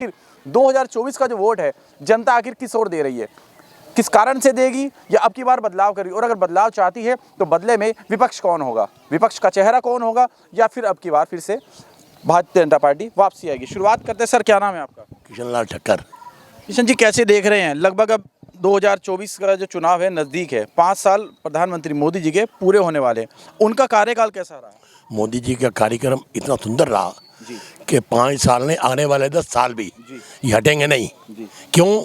2024 का जो वोट है जनता आखिर किस ओर दे रही है, किस कारण से देगी या अब की बार बदलाव करेगी, और अगर बदलाव चाहती है तो बदले में विपक्ष कौन होगा, विपक्ष का चेहरा कौन होगा, या फिर अब की बार फिर से भारतीय जनता पार्टी वापसी आएगी। शुरुआत करते हैं सर, क्या नाम है आपका? किशन लाल ठक्कर। किशन जी, कैसे देख रहे हैं, लगभग अब 2024 का जो चुनाव है नज़दीक है, 5 साल प्रधानमंत्री मोदी जी के पूरे होने वाले हैं, उनका कार्यकाल कैसा रहा? मोदी जी का कार्यक्रम इतना सुंदर रहा कि 5 साल ने आने वाले 10 साल भी ये हटेंगे नहीं। क्यों?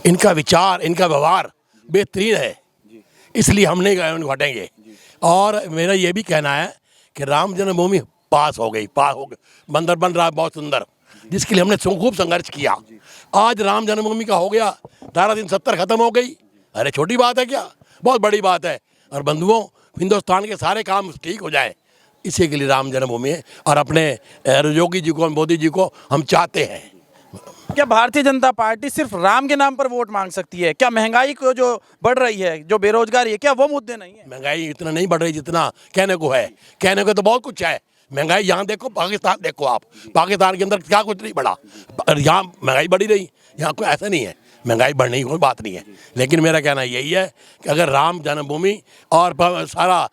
इनका विचार, इनका व्यवहार बेहतरीन है, इसलिए हम नहीं हटेंगे। और मेरा ये भी कहना है कि राम जन्मभूमि पास हो गई, मंदिर बन रहा है बहुत सुंदर, जिसके लिए हमने खूब संघर्ष किया। आज राम जन्मभूमि का हो गया, धारा 370 खत्म हो गई। अरे छोटी बात है क्या? बहुत बड़ी बात है। और बंधुओं, हिंदुस्तान के सारे काम ठीक हो जाए, इसी के लिए राम जन्मभूमि है। और अपने योगी जी को, मोदी जी को हम चाहते हैं। क्या भारतीय जनता पार्टी सिर्फ राम के नाम पर वोट मांग सकती है? क्या महंगाई को जो बढ़ रही है, जो बेरोजगारी है, क्या वो मुद्दे नहीं है? महंगाई इतना नहीं बढ़ रही जितना कहने को है। कहने को तो बहुत कुछ है। महंगाई यहाँ देखो, पाकिस्तान देखो आप, पाकिस्तान के अंदर क्या कुछ नहीं बढ़ा, यहाँ महंगाई बढ़ी रही। यहाँ कोई ऐसा नहीं है, महंगाई बढ़ने की कोई बात नहीं है। लेकिन मेरा कहना यही है कि अगर राम जन्मभूमि और सारा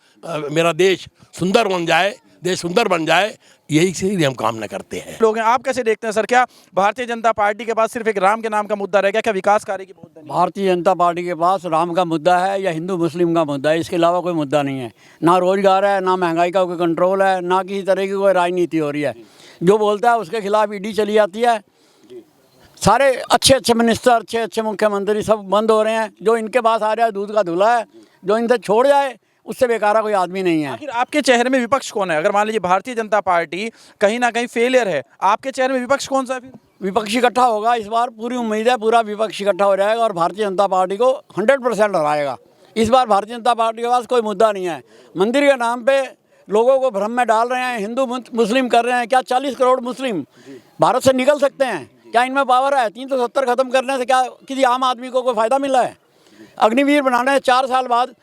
मेरा देश सुंदर बन जाए, देश सुंदर बन जाए, यही से ही हम कामना करते हैं। लोग हैं, आप कैसे देखते हैं सर, क्या भारतीय जनता पार्टी के पास सिर्फ एक राम के नाम का मुद्दा रह गया, क्या विकास कार्य की बहुत नहीं? भारतीय जनता पार्टी के पास राम का मुद्दा है या हिंदू मुस्लिम का मुद्दा है, इसके अलावा कोई मुद्दा नहीं है। ना रोजगार है, ना महंगाई का कोई कंट्रोल है, ना किसी तरह की कोई राजनीति हो रही है। जो बोलता है उसके खिलाफ ईडी चली जाती है। सारे अच्छे मिनिस्टर, अच्छे मुख्यमंत्री सब बंद हो रहे हैं। जो इनके पास आ रहा है दूध का धुला है, जो इनसे छोड़ जाए उससे बेकारा कोई आदमी नहीं है। आखिर आपके चेहरे में विपक्ष कौन है? अगर मान लीजिए भारतीय जनता पार्टी कहीं ना कहीं फेलियर है, आपके चेहरे में विपक्ष कौन सा है? फिर विपक्ष इकट्ठा होगा इस बार, पूरी उम्मीद है पूरा विपक्ष इकट्ठा हो जाएगा और भारतीय जनता पार्टी को 100% हराएगा। इस बार भारतीय जनता पार्टी के पास कोई मुद्दा नहीं है। मंदिर के नाम पे लोगों को भ्रम में डाल रहे हैं, हिंदू मुस्लिम कर रहे हैं। क्या 40 करोड़ मुस्लिम भारत से निकल सकते हैं? क्या इनमें पावर है? 370 खत्म करने से क्या किसी आम आदमी को कोई फ़ायदा मिला है? अग्निवीर बनाने हैं, 4 साल बाद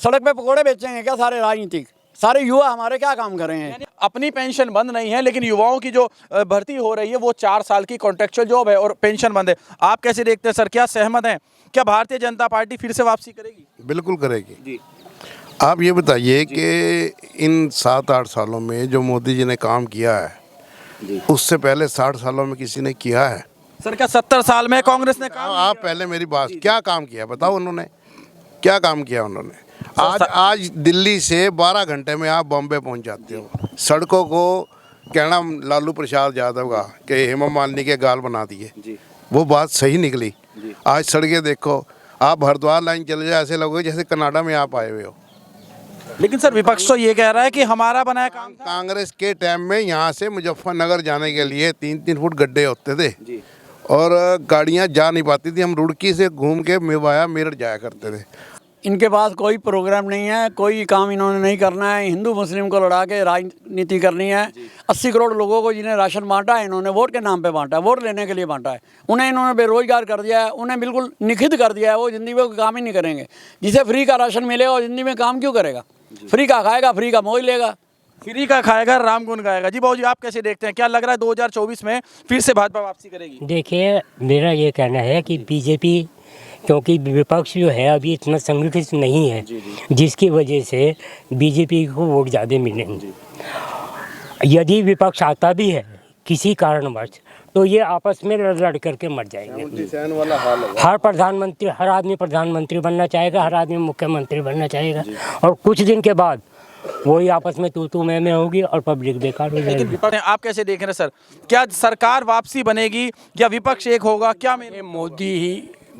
सड़क पे पकोड़े बेचेंगे क्या सारे राजनीतिक? सारे युवा हमारे क्या काम कर रहे हैं? अपनी पेंशन बंद नहीं है, लेकिन युवाओं की जो भर्ती हो रही है वो 4 साल की कॉन्ट्रेक्चुअल जॉब है और पेंशन बंद है। आप कैसे देखते हैं सर, क्या सहमत हैं? क्या भारतीय जनता पार्टी फिर से वापसी करेगी? बिल्कुल करेगी जी। आप ये बताइए कि इन 7-8 सालों में जो मोदी जी ने काम किया है, उससे पहले 60 सालों में किसी ने किया है? सर, क्या 70 साल में कांग्रेस ने काम? आप पहले मेरी बात, क्या काम किया बताओ उन्होंने, क्या काम किया उन्होंने? आज दिल्ली से 12 घंटे में आप बॉम्बे पहुंच जाते हो। सड़कों को कहना लालू प्रसाद यादव का कि हेमा मालिनी के गाल बना दिए, वो बात सही निकली। आज सड़कें देखो, आप हरिद्वार लाइन चले जाए, ऐसे लगोगे जैसे कनाडा में आप आए हुए हो। लेकिन सर विपक्ष तो ये कह रहा है कि हमारा बनाया काम था। कांग्रेस के टाइम में यहाँ से मुजफ्फरनगर जाने के लिए 3-3 फुट गड्ढे होते थे और गाड़ियाँ जा नहीं पाती थी। हम रुड़की से घूम के मेवाया मेरठ जाया करते थे। इनके पास कोई प्रोग्राम नहीं है, कोई काम इन्होंने नहीं करना है। हिंदू मुस्लिम को लड़ा के राजनीति करनी है। 80 करोड़ लोगों को जिन्हें राशन बांटा है इन्होंने वोट के नाम पे बांटा है, वोट लेने के लिए बांटा है। उन्हें इन्होंने बेरोजगार कर दिया है, उन्हें बिल्कुल निखित कर दिया है। वो ज़िंदगी में कोई काम ही नहीं करेंगे। जिसे फ्री का राशन मिलेगा वो ज़िंदगी में काम क्यों करेगा? फ्री का खाएगा, फ्री का मौज लेगा, फ्री का खाएगा, राम गुण गाएगा। जी बाबू जी, आप कैसे देखते हैं, क्या लग रहा है 2024 में फिर से भाजपा वापसी करेगी? देखिए, मेरा ये कहना है कि बीजेपी, क्योंकि विपक्ष जो है अभी इतना संगठित नहीं है, जिसकी वजह से बीजेपी को वोट ज़्यादा मिलेंगे। यदि विपक्ष आता भी है किसी कारणवश तो ये आपस में लड़ करके मर जाएंगे। हर आदमी प्रधानमंत्री बनना चाहेगा, हर आदमी मुख्यमंत्री बनना चाहेगा, और कुछ दिन के बाद वही आपस में तू मैं होगी और पब्लिक बेकार हो जाएगी। आप कैसे देख रहे हैं सर, क्या सरकार वापसी बनेगी या विपक्ष एक होगा? क्या मोदी ही,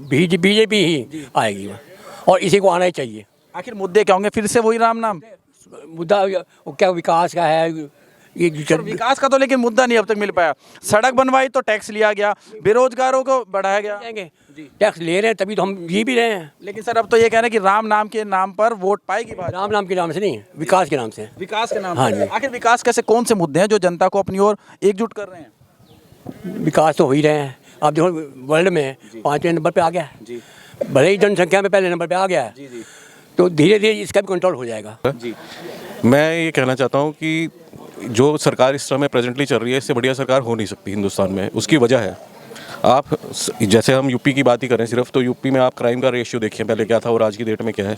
बीजेपी ही आएगी और इसी को आना ही चाहिए। आखिर मुद्दे क्या होंगे? फिर से वही राम नाम मुद्दा क्या विकास का है? ये विकास का तो लेकिन मुद्दा नहीं अब तक मिल पाया। सड़क बनवाई तो टैक्स लिया गया, बेरोजगारों को बढ़ाया गया। टैक्स ले रहे हैं तभी तो हम जी भी रहे हैं। लेकिन सर अब तो ये कह रहे हैं कि राम नाम के नाम पर वोट पाएगी भाजपा। राम नाम के नाम से नहीं, विकास के नाम से। विकास के नाम हाँ से। आखिर विकास कैसे, कौन से मुद्दे हैं जो जनता को अपनी ओर एकजुट कर रहे हैं? विकास तो हो ही रहे हैं। आप देखो वर्ल्ड में 5वें नंबर पे आ गया है, भले ही जनसंख्या में पहले नंबर पे आ गया है, तो धीरे धीरे इसका भी कंट्रोल हो जाएगा। मैं ये कहना चाहता हूँ कि जो सरकार इस समय प्रेजेंटली चल रही है, इससे बढ़िया सरकार हो नहीं सकती हिंदुस्तान में। उसकी वजह है आप जैसे हम यूपी की बात ही करें सिर्फ, तो यूपी में आप क्राइम का रेशियो देखिए पहले क्या था और आज की डेट में क्या है।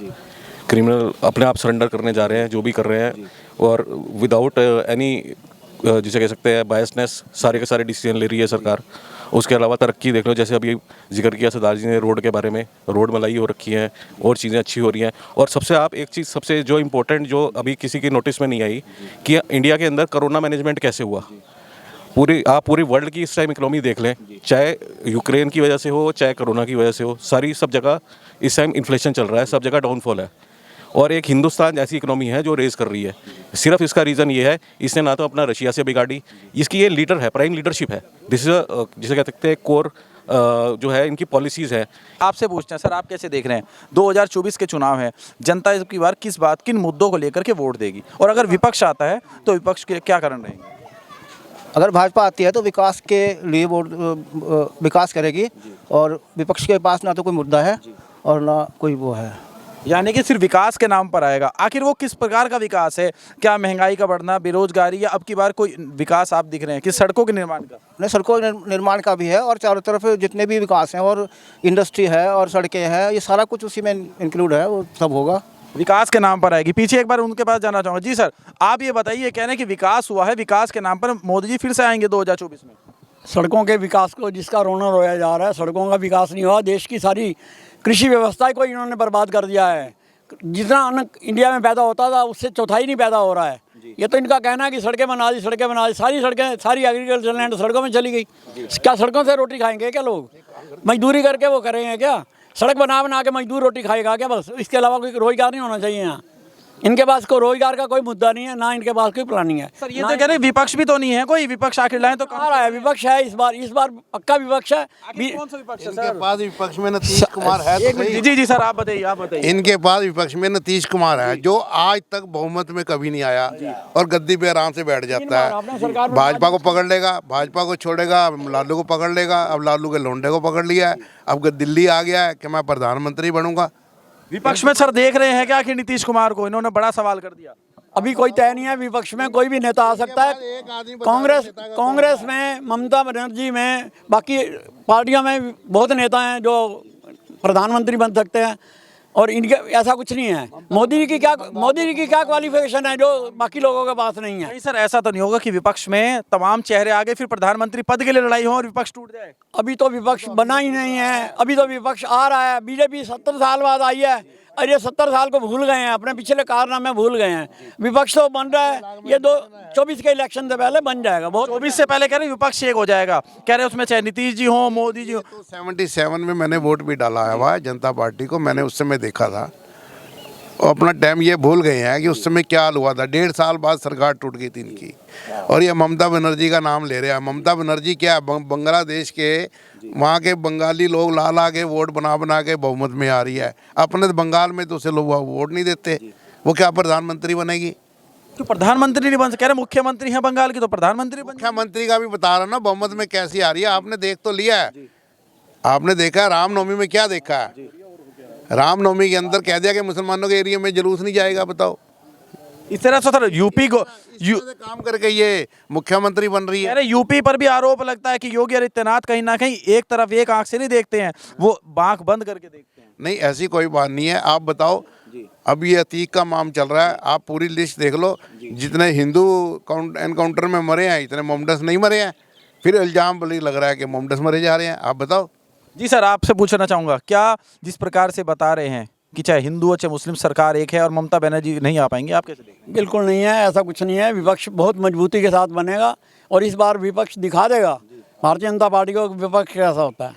क्रिमिनल अपने आप सरेंडर करने जा रहे हैं, जो भी कर रहे हैं, और विदाउट एनी जिसे कह सकते हैं बायसनेस सारे के सारे डिसीजन ले रही है सरकार। उसके अलावा तरक्की देख लो, जैसे अभी जिक्र किया सरदार जी ने रोड के बारे में, रोड मलाई हो रखी है और चीज़ें अच्छी हो रही हैं। और सबसे आप एक चीज़ सबसे जो इम्पोर्टेंट जो अभी किसी की नोटिस में नहीं आई कि इंडिया के अंदर कोरोना मैनेजमेंट कैसे हुआ। आप पूरी वर्ल्ड की इस टाइम इकोनॉमी देख लें, चाहे यूक्रेन की वजह से हो चाहे कोरोना की वजह से हो, सब जगह इस टाइम इन्फ्लेशन चल रहा है, सब जगह डाउनफॉल है। और एक हिंदुस्तान ऐसी इकोनॉमी है जो रेज़ कर रही है। सिर्फ इसका रीज़न ये है, इसने ना तो अपना रशिया से बिगाड़ी, इसकी ये लीडर है, प्राइम लीडरशिप है। दिस इज जिसे कह सकते हैं कोर जो है इनकी पॉलिसीज़ है। आपसे पूछते हैं सर, आप कैसे देख रहे हैं 2024 के चुनाव हैं, जनता इस की बार किन मुद्दों को लेकर के वोट देगी, और अगर विपक्ष आता है तो विपक्ष के क्या कारण रहेंगे? अगर भाजपा आती है तो विकास के लिए वोट विकास करेगी, और विपक्ष के पास ना तो कोई मुद्दा है और ना कोई वो है, यानी कि सिर्फ विकास के नाम पर आएगा। आखिर वो किस प्रकार का विकास है? क्या महंगाई का बढ़ना, बेरोजगारी, या अब की बार कोई विकास आप दिख रहे हैं कि सड़कों के निर्माण का? नहीं, सड़कों निर्माण का भी है, और चारों तरफ जितने भी विकास हैं, और इंडस्ट्री है और सड़कें हैं, ये सारा कुछ उसी में इंक्लूड है, वो सब होगा। विकास के नाम पर आएगी। पीछे एक बार उनके पास जाना चाहूँगा। जी सर, आप ये बताइए, कह रहे हैं कि विकास हुआ है, विकास के नाम पर मोदी जी फिर से आएंगे 2024 में? सड़कों के विकास को जिसका रोना रोया जा रहा है, सड़कों का विकास नहीं हुआ। देश की सारी कृषि व्यवस्था को इन्होंने बर्बाद कर दिया है। जितना अन्न इंडिया में पैदा होता था उससे चौथाई नहीं पैदा हो रहा है। ये तो इनका कहना है कि सड़कें बना दी, सारी एग्रीकल्चर लैंड सड़कों में चली गई। क्या सड़कों से रोटी खाएंगे क्या लोग? मजदूरी करके वो करेंगे क्या? सड़क बना के मजदूर रोटी खाएगा क्या? बस इसके अलावा कोई रोजगार नहीं होना चाहिए यहाँ। इनके पास कोई रोजगार का कोई मुद्दा नहीं है, ना इनके पास कोई प्लानिंग है। सर ये तो कह रहे हैं विपक्ष भी तो नहीं है कोई, विपक्ष आखिर लाए तो कहाँ रहा है? विपक्ष है इस बार पक्का विपक्ष है। कौन सा विपक्ष है इनके सर? पास विपक्ष में नीतीश कुमार है तो सही। जी जी सर, आप बताइए। इनके पास विपक्ष में नीतीश कुमार है, जो आज तक बहुमत में कभी नहीं आया और गद्दी पे आराम से बैठ जाता है। भाजपा को पकड़ लेगा, भाजपा को छोड़ेगा, लालू को पकड़ लेगा। अब लालू के लोंडे को पकड़ लिया है, अब दिल्ली आ गया है कि मैं प्रधानमंत्री बनूंगा। विपक्ष में सर देख रहे हैं क्या कि नीतीश कुमार को? इन्होंने बड़ा सवाल कर दिया। अभी कोई तय नहीं है, विपक्ष में कोई भी नेता आ सकता है। कांग्रेस में, ममता बनर्जी में, बाकी पार्टियों में बहुत नेता हैं जो प्रधानमंत्री बन सकते हैं, और इनके ऐसा कुछ नहीं है। मोदी जी की क्या क्वालिफिकेशन है जो बाकी लोगों के पास नहीं है? नहीं सर, ऐसा तो नहीं होगा कि विपक्ष में तमाम चेहरे आगे फिर प्रधानमंत्री पद के लिए लड़ाई हो और विपक्ष टूट जाए? अभी तो विपक्ष बना ही नहीं है, अभी तो विपक्ष आ रहा है। बीजेपी 70 साल बाद आई है, अरे 70 साल को भूल गए हैं, अपने पिछले कारनामे भूल गए हैं। विपक्ष तो बन रहा है, ये 24 के इलेक्शन से पहले बन जाएगा। बहुत 24 से पहले कह रहे विपक्ष एक हो जाएगा, कह रहे उसमें चाहे नीतीश जी हो, मोदी जी हो। तो 77 में मैंने वोट भी डाला हुआ है जनता पार्टी को, मैंने उस समय देखा था। और अपना टाइम ये भूल गए हैं कि उस समय क्या हाल हुआ था। 1.5 साल बाद सरकार टूट गई थी इनकी, और ये ममता बनर्जी का नाम ले रहे हैं। ममता बनर्जी क्या है? बांग्लादेश के वहाँ के बंगाली लोग ला के वोट बना के बहुमत में आ रही है। अपने बंगाल में तो उसे लोग वोट नहीं देते, वो क्या प्रधानमंत्री बनेगी? तो प्रधानमंत्री नहीं बन सकते? कह रहे मुख्यमंत्री हैं बंगाल की, तो प्रधानमंत्री बन। मुख्यमंत्री का भी बता रहा ना, बहुमत में कैसी आ रही है। आपने देख तो लिया है, आपने देखा है रामनवमी में क्या देखा है? रामनवमी के अंदर कह दिया कि मुसलमानों के एरिया में जुलूस नहीं जाएगा। बताओ, इस तरह से सर यूपी को काम करके ये मुख्यमंत्री बन रही है। अरे यूपी पर भी आरोप लगता है कि योगी आदित्यनाथ कहीं ना कहीं एक तरफ एक आंख से नहीं देखते हैं, वो आंख बंद करके देखते हैं। नहीं, ऐसी कोई बात नहीं है। आप बताओ, अब ये अतीक का माम चल रहा है, आप पूरी लिस्ट देख लो। जितने हिंदू एनकाउंटर में मरे हैं, इतने मोमडस नहीं मरे हैं। फिर इल्जाम बल्कि लग रहा है कि मोमडस मरे जा रहे हैं। आप बताओ। जी सर, आपसे पूछना चाहूँगा, क्या जिस प्रकार से बता रहे हैं कि चाहे हिंदू हो चाहे मुस्लिम, सरकार एक है और ममता बनर्जी नहीं आ पाएंगे, आप कैसे देखेंगे? बिल्कुल नहीं है, ऐसा कुछ नहीं है। विपक्ष बहुत मजबूती के साथ बनेगा, और इस बार विपक्ष दिखा देगा भारतीय जनता पार्टी को विपक्ष कैसा होता है।